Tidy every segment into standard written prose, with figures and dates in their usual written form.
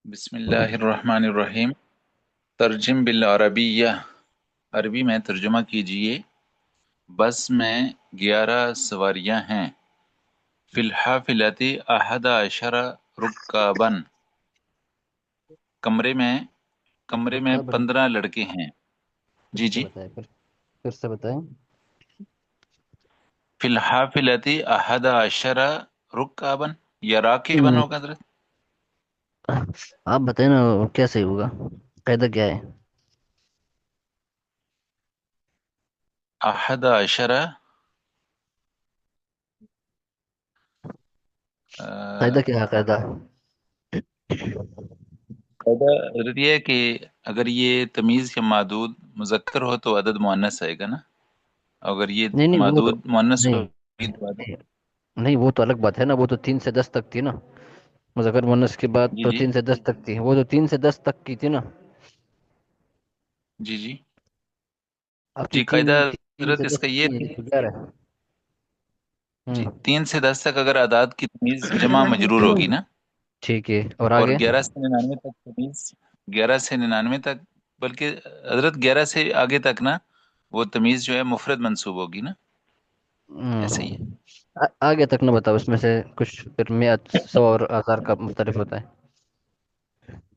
بسم اللہ الرحمن الرحیم۔ ترجم بالعربیہ، عربی میں ترجمہ کیجئے۔ بس میں 11 سواریاں ہیں۔ فی الحافلۃ احد عشر رکابن، کمرے میں رکابن 15 لڑکے ہیں۔ پھر جی سے جی، بتائیں، پھر سے بتائیں۔ فی الحافلۃ احد عشر رکابن یا راکبن نہیں، ہوگا حضرت؟ آپ بتائیں نا کیا صحیح ہوگا، قاعدہ کیا ہے؟ احد عشر قاعدہ کیا ہے قاعدہ؟ قاعدہ حضرت یہ ہے کہ اگر یہ تمیز یا معدود مذکر ہو تو عدد مؤنث آئے گا نا، اگر یہ نہیں نہیں، وہ تو معدود مؤنث نہیں ہوگی تو عدد۔ نہیں نہیں، وہ تو الگ بات ہے نا، وہ تو 3 سے 10 تک تھی نا، مذکر مونس کی بات جی تو جی 3 سے 10 تک تھی، وہ تو 3 سے 10 تک کی تھی نا۔ جی جی اب تو جی، تین قاعدہ تین حضرت سے اس دس کا یہ کی تھی تو 11 ہے۔ جی، 3 سے 10 تک اگر اعداد کی تمیز جمع مجرور ہوگی نا، ٹھیک ہے، اور اور آگے؟ 11 سے 99 تک تمیز، 11 سے 99 تک، بلکہ حضرت 11 سے آگے تک نا وہ تمیز جو ہے مفرد منصوب ہوگی نا، ایسے ہی ہے۔ آگے تک نہ بتاؤ، اس میں سے کچھ پھر میعاد 100 اور 1000 کا مختلف ہوتا ہے۔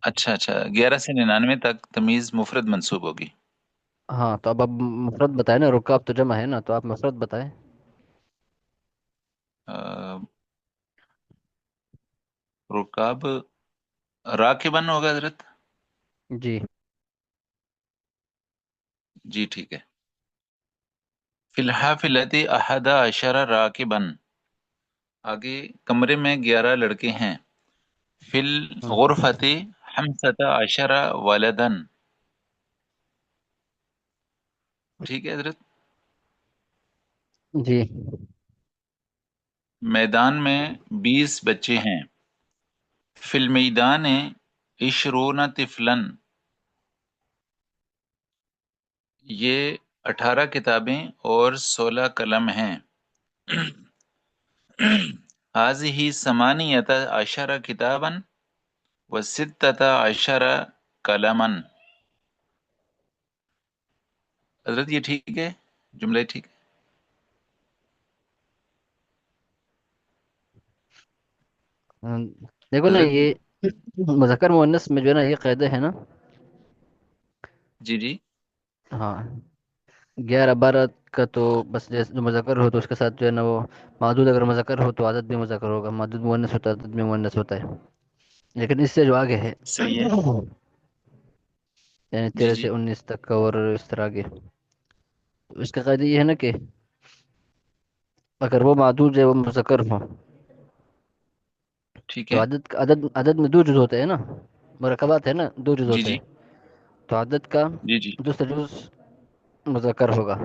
اچھا اچھا، 11 سے 99 تک تمیز مفرد منصوب ہوگی۔ ہاں تو اب مفرد بتائیں نا، رکاب تو جمع ہے نا، تو آپ مفرد بتائیں۔ آ، رکاب راکبن ہوگا حضرت؟ جی جی ٹھیک ہے۔ فی الحافلۃ احد عشر راکبن، آگے کمرے میں 11 لڑکے ہیں۔ فی ہوں، الغرفۃ خمسۃ عشر ولدن، ٹھیک ہے حضرت۔ جی میدان میں 20 بچے ہیں۔ فی المیدان عشرون طفلن، یہ 18 کتابیں اور 16 قلم ہیں۔ هذه ثمانیۃ عشر کتابا وستۃ عشر قلما، حضرت یہ ٹھیک ہے، جملہ ٹھیک ہے؟ ہم، دیکھو نا حضرت یہ مذکر مؤنث میں جو ہے نا یہ قاعدہ ہے نا۔ جی جی 11 12 کا تو بس جیسے جو مذکر ہو تو اس کے ساتھ جو ہے نا وہ معدود، اگر مذکر ہو تو عدد بھی مذکر ہوگا، معدود مؤنث ہوتا ہے عدد بھی مؤنث ہوتا ہے، لیکن اس سے جو آگے ہے صحیح ہے۔ یعنی جی 13 سے 19 تک کا اور اس طرح آگے، تو اس کا قاعدہ یہ ہے نا کہ اگر وہ معدود جو ہے وہ مذکر ہو ٹھیک تو ہے۔ عدد میں 2 جز ہوتے ہیں نا، مرکبات ہے نا، 2 جز جی ہوتے جی ہیں، تو عدد کا جی جی دوسرا جز مذکر ہوگا،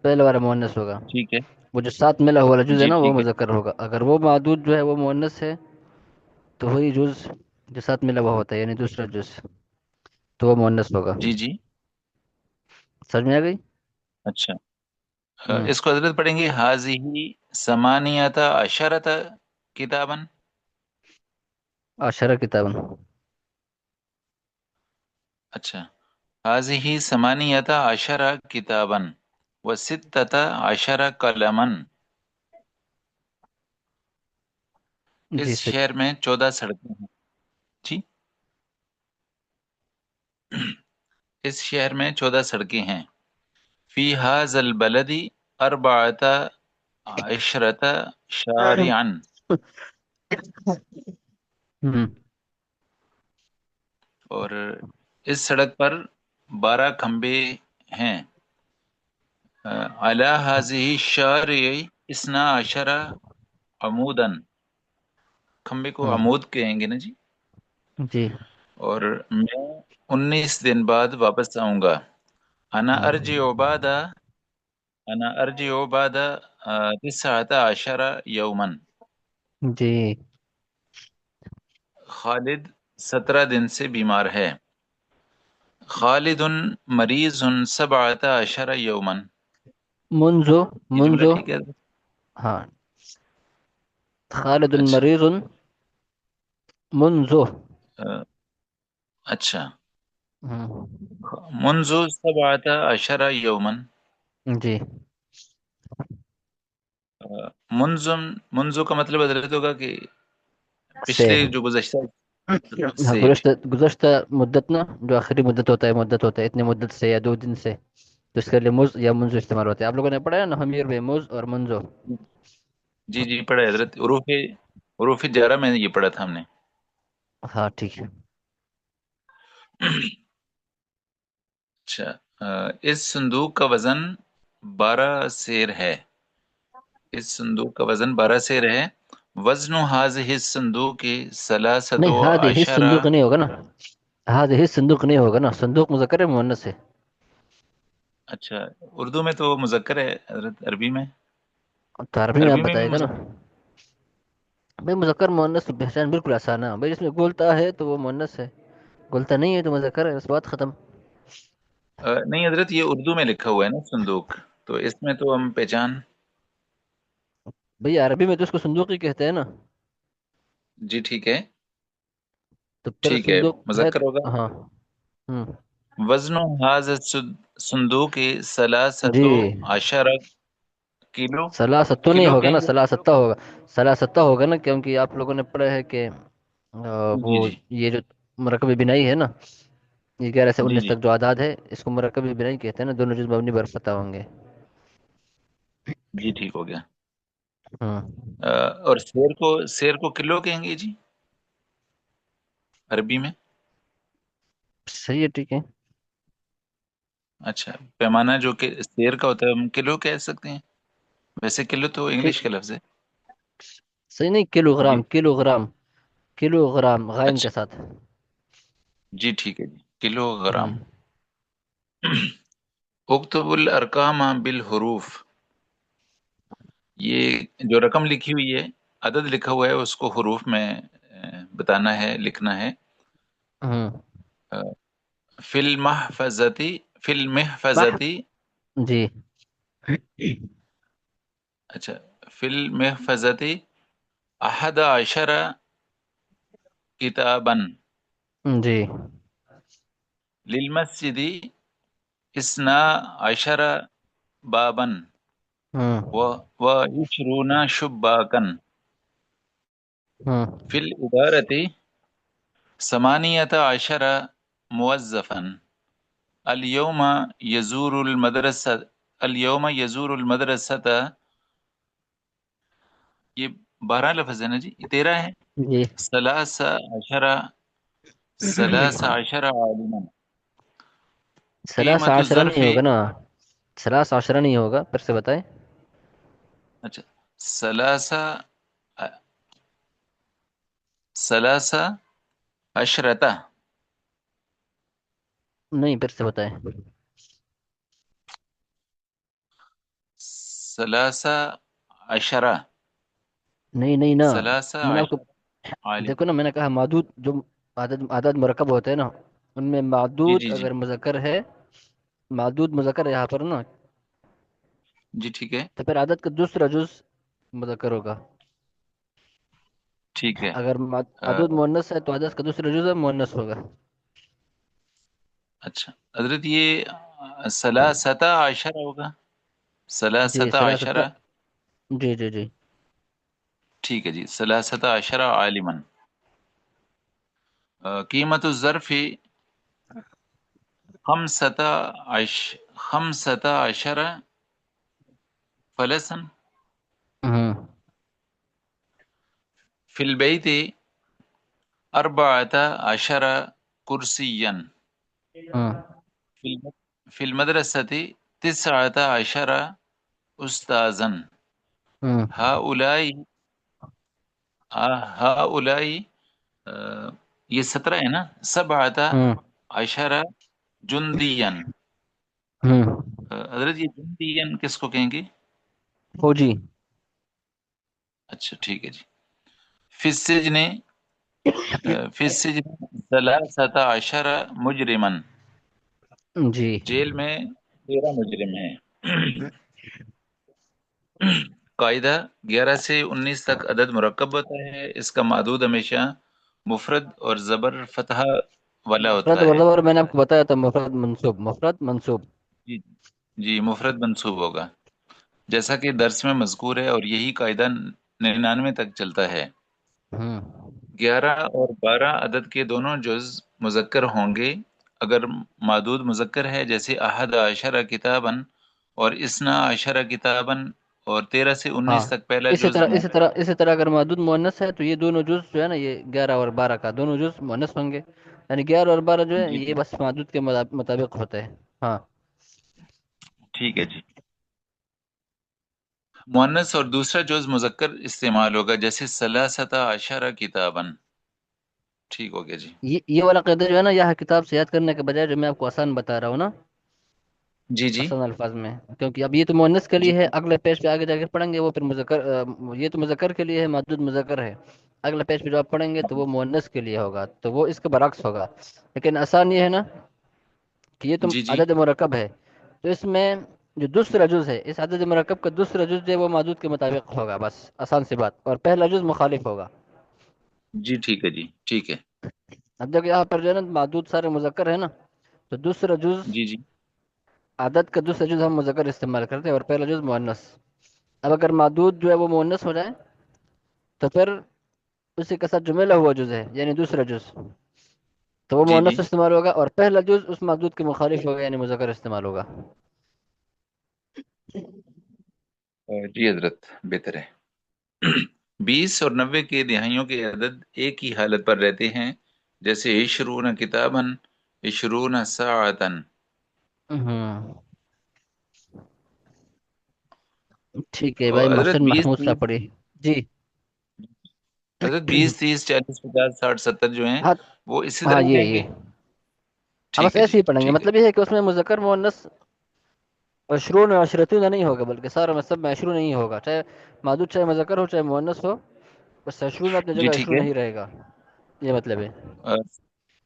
پہلے والا مؤنث ہوگا، ٹھیک ہے۔ وہ جو ساتھ ملا ہوا والا جز ہے جی نا وہ ٹھیک ہے۔ مذکر ہوگا، اگر وہ معدود جو ہے وہ مؤنث ہے تو وہی جز جو ساتھ ملا ہوا ہوتا ہے یعنی دوسرا جز، تو وہ مؤنث ہوگا۔ جی جی سمجھ میں آ گئی؟ اچھا، ہوں، اس کو حضرت پڑھیں گے حاضی ثمانیت عشرت کتابن۔ عشرہ کتاب۔ اچھا، حاضی ثمانیت عشر کتابن وستۃ عشر قلمن، اس جی صحیح۔ شہر میں 14 سڑکیں ہیں۔ جی، اس شہر میں 14 سڑکیں ہیں۔ فی ھذا البلد اربعۃ عشرۃ شارعا، ہوں، اور اس سڑک پر 12 کھمبے ہیں۔ علی ھذہ الشارع اثنا عشر عمودا، کھمبے کو ہوں، عمود کہیں گے نا جی۔ جی، اور میں 19 دن بعد واپس آؤں گا۔ انا ارجع بعد انا ارجع بعد 19 یوما، جی، خالد 17 دن سے بیمار ہے۔ خالد مریض 17 یوما، منذ یہ جملہ منذ ٹھیک ہے؟ ہاں، خالد اچھا مریض منذ. अ, अच्छा। हम्म. मुंजु सबअता अशरा यौमन। जी. मुंजुम, मुंजु का मतलब हजरत होगा कि से. पिछले जो गुज़श्ता हाँ, से। गुज़श्ता गुज़श्ता मुद्दत ना, जो आखिरी मुद्दत होता है इतने मुद्दत से या 2 दिन से, तो इसके लिए मुज या मुंजो इस्तेमाल होता है। आप लोगों ने पढ़ा है ना, हमीर बे मुज और मुंजो। जी जी पढ़ा है हजरत, उरूफ जारा में ये पढ़ा था हमने। हाँ ठीक है. अच्छा। इस संदूक का वजन 12 सेर है। इस संदूक का वजन 12 सेर है। वजन हाज़िहि संदूक की नहीं, सलासतो हाद ही अशरा। संदूक नहीं होगा ना. हाद ही संदूक नहीं होगा ना, संदूक मुज़क्कर है मुअन्नस है. अच्छा, उर्दू में तो मुज़क्कर है हजरत, अरबी में? तो अरबी में आप अरबी में भी बताएगा ना. मुज़क्कर? भाई मुज़क्कर मुअन्नस की पहचान बिल्कुल आसान है भाई, जिसमें गोलता है तो वो मुअन्नस है, गोलता नहीं है तो मुज़क्कर है, बस बात खत्म. नहीं हजरत, ये उर्दू में लिखा हुआ है ना संदूक, तो इसमें तो हम पहचान। भैया अरबी में तो उसको संदूक ही कहते हैं ना. जी ठीक है। तो फिर ठीक है, संदूक है. मुज़क्कर होगा। हाँ. हम्म. वजन हाज संदूक की जी. सलासतो अशरा किलो। सलाह सत्तो नहीं किलो होगा ना, कहेंगे? सलाह सत्ता होगा. सलाह सत्ता होगा ना, क्योंकि आप लोगों ने पढ़ा है कि जी वो जी ये जो मरकब बिनाई है ना, ये 11 से 19 जी तक जो आदाद है, इसको मरकब बिनाई कहते हैं ना, दोनों जुज मबनी बर पता होंगे. जी ठीक हो गया। हम्म. और शेर को किलो कहेंगे जी, अरबी में? सही है, ठीक है. अच्छा, पैमाना जो कि शेर का होता है हम किलो कह सकते हैं। वैसे किलो तो कि, इंग्लिश का लफ्ज है। सही नहीं, किलोग्राम जी। किलोग्राम. किलोग्राम गायन के अच्छा। साथ. जी ठीक है जी, किलोग्राम। हम्म. उक्तबुल अरकाम बिल हरूफ। ये जो रकम लिखी हुई है, अदद लिखा हुआ है, उसको हरूफ में बताना है, लिखना है। हम्म. अ, फिल महफजती, फिल वाह. महफजती। जी. अच्छा। फिल महफजती अहद अशरा किताबन जी. लिल मस्जिदी इसना अशरा बाबन व हम्म. व इशरूना शुब्बाकन हम्म. फिल इदारती समानियत अशरा मुवज्जफन अल यौमा यजूरुल मदरसा, अल यौमा यजूरुल मदरसता। ये 12 लफ्ज है ना जी, ये 13 है। जी. सलासा अशरा, सलासा अशरा आलिमन। सलास कीमत आशरा नहीं ज़र्फ़ी। होगा ना, सलास आशरा नहीं होगा, फिर से बताएं. अच्छा। सलासा सलासा अशरता। नहीं, फिर से बताएं. सलासा अशरा, नहीं नहीं ना. सलासा मैंने आपको अशरा आलिम। देखो ना, मैंने कहा मादूद जो आदद आदद मरकब होते हैं ना, उनमें जी मादूद जी जी अगर मुज़क्कर है, मादूद मुज़क्कर है यहाँ पर ना, जी ठीक है। तो फिर आदद का दूसरा जुज मुज़क्कर होगा. ठीक है। अगर अ, आदद मुअन्नस है तो आदद का दूसरा जुज मुअन्नस होगा. अच्छा हजरत, ये सलासता अशरा होगा, जी सलासता सलासत्ता. अशरा। जी जी जी. ठीक है जी, सलासता अशरा आलिमन। कीमत ज़र्फ़ी खमसता अश खमसता अशरा फलसन हम्म. फिल बैति अरबअता अशरा कुर्सियन हम्म. फिल फिल मदरसती तिस्अता अशरा उस्ताज़न हम्म. हाउलाई हाउलाई। अ, ये 17 है ना। सबअता हम्म. अशरा जुंदियन। हम्म. हजरत, ये जुंदियन किसको कहेंगे? फौजी. अच्छा ठीक है जी। फिस्सिजने फिस्सिजने सलासता अशरा मुजरिमन। जी. जेल में 13 मुजरिम हैं। कायदा 11 से 19 तक अदद मुरक्कब होता है, इसका मादूद हमेशा मुफरद और जबर फतहा वाला मुफरद होता और है। जबर मैंने आपको बताया था, मुफरद मंसूब। जी जी, मुफरद मंसूब होगा। जैसा कि दर्स में मज़कूर है, और यही कायदा 99 तक चलता है। हम्म। 11 और 12 अदद के दोनों जुज मुज़क्कर होंगे अगर मादूद मुज़क्कर है, जैसे अहद अशरा किताबन और इसना अशरा किताबन, और 13 से 19 हाँ, तक पहला इसी जुज तरह इसी तरह इसी तरह अगर मदूद मुअन्नस है तो ये दोनों जुज जो है ना, ये 11 और 12 का दोनों जुज मुअन्नस होंगे, यानी 11 और 12 जो है जी ये जी, बस मदूद के मुताबिक होते हैं। हाँ। ठीक है जी। मुअन्नस और दूसरा जुज मुज़क्कर इस्तेमाल होगा, जैसे सलासता अशरा किताबन। ठीक हो गया जी। ये वाला कायदा जो है ना, यह किताब से याद करने के बजाय जो मैं आपको आसान बता रहा हूँ ना, जी जी आसान अल्फाज में, क्योंकि अब ये तो मुअन्नस के लिए जी है, अगले पेज पे आगे जाके पढ़ेंगे वो फिर मुज़क्कर, ये तो मुज़क्कर के लिए है, मदूद मुज़क्कर है। अगले पेज पे जो आप पढ़ेंगे तो वो मुअन्नस के लिए होगा, तो वो इसके बरक्स होगा। लेकिन आसान ये है ना कि ये तो जी जी अदद मुरकब है, तो इसमें जो दूसरा जुज है, इस अदद मुरकब का दूसरा जुज जो है वो मदूद के मुताबिक होगा, बस आसान सी बात, और पहला जुज मुखालिफ होगा। जी, ठीक है जी, ठीक है। अब जब यहाँ पर जो है ना मदूद सारे मुज़क्कर है ना, तो दूसरा जुज, जी जी अदद का दूसरा जुज हम मुज़क्कर इस्तेमाल करते हैं और पहला जुज मुअन्नस। अब अगर मदूद जो है वो मुअन्नस हो जाए तो फिर उसी के साथ जो मिला हुआ जुज है यानी दूसरा जुज, तो वो जी मुअन्नस जी। इस्तेमाल होगा, और पहला जुज उस मदूद के मुखालिफ होगा यानी मुज़क्कर इस्तेमाल होगा। जी हजरत, बेहतर है। 20 और 90 के दिहाइयों के अदद एक ही हालत पर रहते हैं, जैसे इशरून किताबन, इशरून साअतन। हम्म। ठीक है भाई, और हजरत मोहसिन 20 महमूद साहब 30, पढ़ी। जी। हजरत 20 30 40 50 60 70 जो हैं, हाँ। वो इसी हाँ, तरह ये रहेंगे। हाँ, बस ठीक है ऐसे जी, ही पढ़ेंगे, ठीक है। मतलब ये है कि उसमें मुज़क्कर मुअन्नस अशरून और अशरतून नहीं होगा, बल्कि सारा में सब में अशरून नहीं होगा, चाहे मादूद चाहे मुज़क्कर हो चाहे मुअन्नस हो, बस अशरून अपनी जी जगह ठीक अशरून है। नहीं रहेगा, ये मतलब है।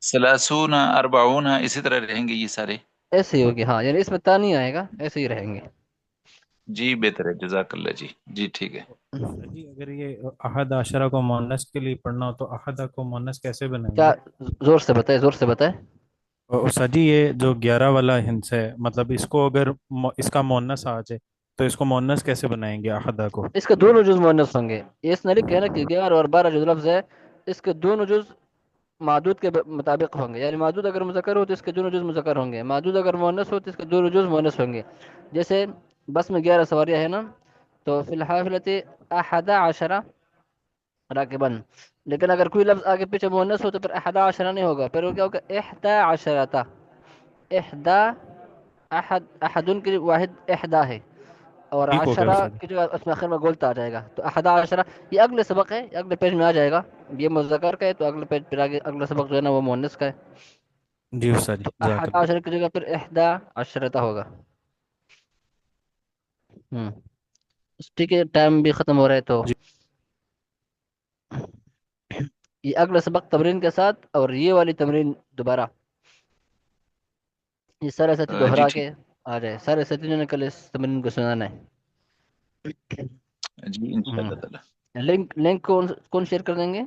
सलासून अरबाऊन इसी तरह रहेंगे ये सारे। ऐसे ही होगी, हाँ, यानी इसमें ता नहीं आएगा, ऐसे ही रहेंगे। जी बेहतर है, जजाकल्ला जी। जी ठीक है। सर जी, अगर ये अहद आशरा को मोनस के लिए पढ़ना हो तो अहदा को मोनस कैसे क्या? बनाएंगे? जोर से बताए, जोर से बताए। और सर जी, ये जो 11 वाला हिंस है, मतलब इसको अगर इसका मोनस आ जाए तो इसको मोनस कैसे बनाएंगे अहदा को? इसके दोनों जुज मुअन्नस होंगे। ये इसने लिखा है ना कि 11 और 12 जो लफ्ज है, इसके दोनों जुज मादूद के मुताबिक होंगे, यानी मादूद अगर मुज़क्कर हो तो इसके दोनों जुज मुज़क्कर होंगे, मादूद अगर मुअन्नस हो तो इसके दोनों जुज मुअन्नस होंगे। जैसे बस में 11 सवारियाँ है ना, तो फिल हाफिलति अहदा अशरा राकिबन, लेकिन अगर कोई लफ्ज आगे पीछे मुअन्नस हो तो फिर अहदा अशरा नहीं होगा, फिर वो क्या होगा, इहदा अशरता। इहदा, अहद, अहदुन की वाहिद इहदा है, और ठीक हो गया अशरा सर जी। की जगह उसमें आखिर में गोलता आ जाएगा, तो अहदा अशरा। ये अगले सबक है, ये अगले पेज में आ जाएगा। ये मुज़क्कर का है तो अगले पेज फिर आगे अगला सबक जो है ना वो मुअन्नस का है। जी सर जी, तो अहदा जज़ाकल्लाह। अशरा की जगह फिर इहदा अशरता होगा। हम्म। ठीक है, टाइम भी ख़त्म हो रहा है, तो जी ये अगला सबक तमरीन के साथ और ये वाली तमरीन दोबारा, ये सारे साथी जी दोहरा के ठीक आ जाए, सारे साथियों ने कल इस तमरीन को सुनाना है। है जी, इंशाअल्लाह ताला। लिंक लिंक कौन कौन शेयर कर देंगे?